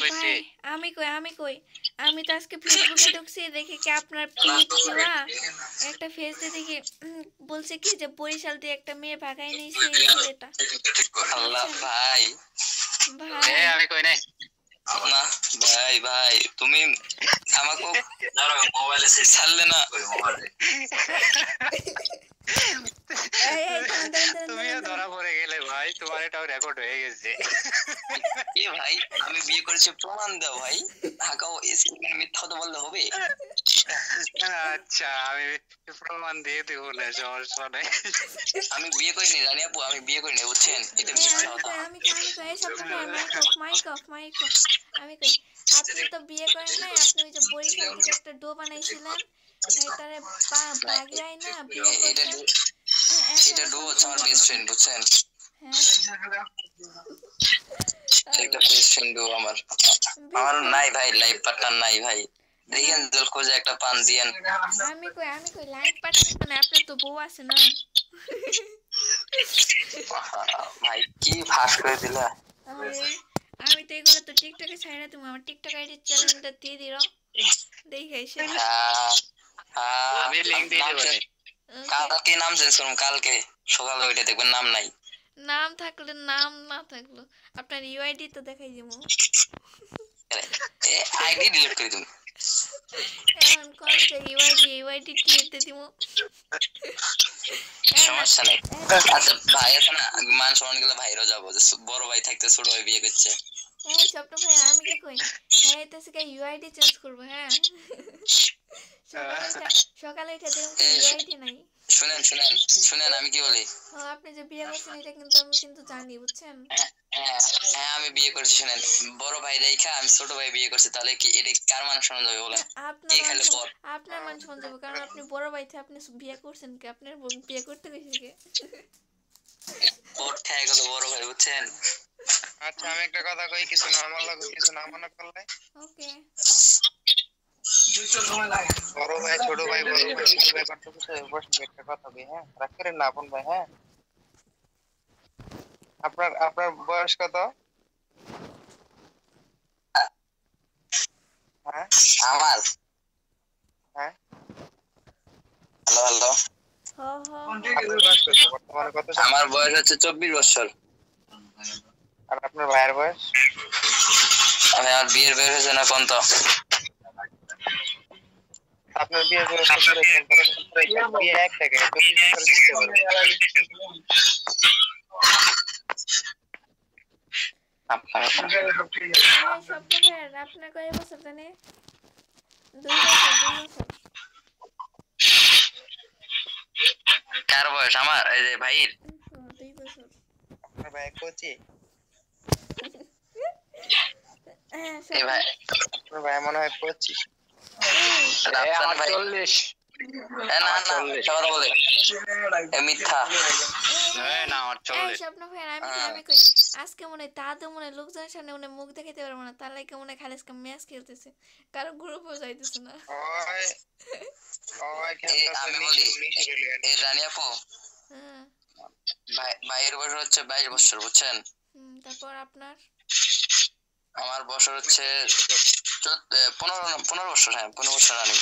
হইছে আমি কই আমি তো আজকে ফেসবুকে ঢুকছি দেখি কি আপনার পিক দেওয়া একটা ফেস দিয়ে দেখি বলছে কি যে বরিশাল দিয়ে একটা মেয়ে ভাগাই নিয়েছে এই ছেলেটা। আল্লাহ ভাই ভাই আমি কই নাই না ভাই ভাই তুমি আমাকে মোবাইলে ছাড়লে না তুমিও ধরা পড়ে গেলে ভাই, তোমার এটাও রেকর্ড হয়ে গেছে। এ ভাই আমি বিয়ে করেছি প্রমাণ দাও ভাই, ঢাকাও স্কুলে মিথ্যা তো বললে হবে? আচ্ছা আমি প্রমাণ দিয়ে দেব না, সমস্যা নাই। আমি বিয়ে করিনি রানী আপু, আমি বিয়ে করিনি বুঝছেন, এটা মিথ্যা কথা। আমি কই সব মাইক অফ আমি কই আপনি তো বিয়ে করেন নাই, আপনি ওই যে বরিশাল থেকে একটা ডো বানাইছিলেন এটারে ভাগাই না বিয়ে করছেন। এটা ডো হচ্ছে আমার বেস্ট ফ্রেন্ড বুঝছেন, একটা বেস্ট ফ্রেন্ড ডো আমার নাই ভাই, লাইফ পার্টনার নাই ভাই, দেখেন জল খোঁজে একটা পান দিয়েন। আমি কই লাইফ পার্টনার মানে আপনার তো বউ আছে না? ভাই কি ফাঁস করে দিলা। আমি তো এগুলো তো টিকটকে ছাইরা তুমি আমার টিকটক আইডি চ্যানেলটা দিয়ে দিও দেখাইছে। আমি লিংক দিয়ে দেব। কালকে নাম চেঞ্জ করুন, কালকে সকালে ওইটা দেখবেন নাম নাই। নাম থাকলে নাম না থাকলো আপনার ইউআইডি তো দেখাই দিমু। আইডি ডিলিট করে দিমু। এখন কোন যে ইউআইডি ক্লিয়ারতে দিমু। সমস্যা নাই। আচ্ছা ভাই আছে না, মান সম্মান গেলে ভাইরও যাবো, যে বড় ভাই থাকতে ছোট ভাই বিয়ে করছে। হ্যাঁ ছোট ভাই আমি কি কই, হ্যাঁ এটা থেকে ইউআইডি চেঞ্জ করব। হ্যাঁ সকালে উঠে দেখুন ইউআইডি নাই। শুনেন আমি কি বলি, আপনি যে বিয়ে করছেন এটা কিন্তু আমি কিন্তু জানি বুঝছেন। হ্যাঁ আমি বিয়ে করছি, শুনেন বড় ভাই রেখা আমি ছোট ভাই বিয়ে করছি, তাহলে কি এটা কার মান সম্মান যাবে বলেন? আপনার মান সম্মান যাবে, কারণ আপনি বড় ভাই থেকে আপনি বিয়ে করছেন কি, আপনার বিয়ে করতে গেছে কি ওর ঠেক গেল বড় ভাই বুঝছেন। আচ্ছা আমি একটা কথা কই, কিছু না আমার লাগে কিছু না মনে করলে। ওকে বড় ভাই ছোট ভাই বড় ভাই ছোট ভাই করতে কিছু বসে একটা কথা কই, হ্যাঁ রাগ করেন না আপন ভাই। হ্যাঁ আপনার বয়স কত? হ্যাঁ আমার হ্যাঁ হ্যালো বর্তমানে কত? আমার বয়স হচ্ছে 24 বছর। আর আপনার ভাইয়ের বয়স? আমার বিয়ের বয়স হচ্ছে না কোন তো। আপনার বিয়ের বয়স বিয়ে এক থেকে 24 বছর দিতে পারবে। আপনার কয় বছর জানে? 2 বছর। কার বয়স? আমার এই যে ভাইয়ের 2 বছর। আপনার ভাই কোচি? এই ভাই আপনার ভাই মনে হয় কোচি। আমার 40। না সবার বলে মিথ্যা। না আমার 40। স্বপ্ন ভাই আমি কই আজকে মনে দাদু মনে লোকজনের সামনে মনে মুখ দেখাইতে পারবো না, তার লাগে মনে খালি আজকে ম্যাচ খেলতেছে, কারো গ্রুপও যাইতেছে না। আমি বলি এই রানী আপু, ভাইয়ের বয়স হচ্ছে 22 বছর বুঝছেন। তারপর আপনার? আমার বছর হচ্ছে 15 বছর। হ্যাঁ 15 বছর রানী।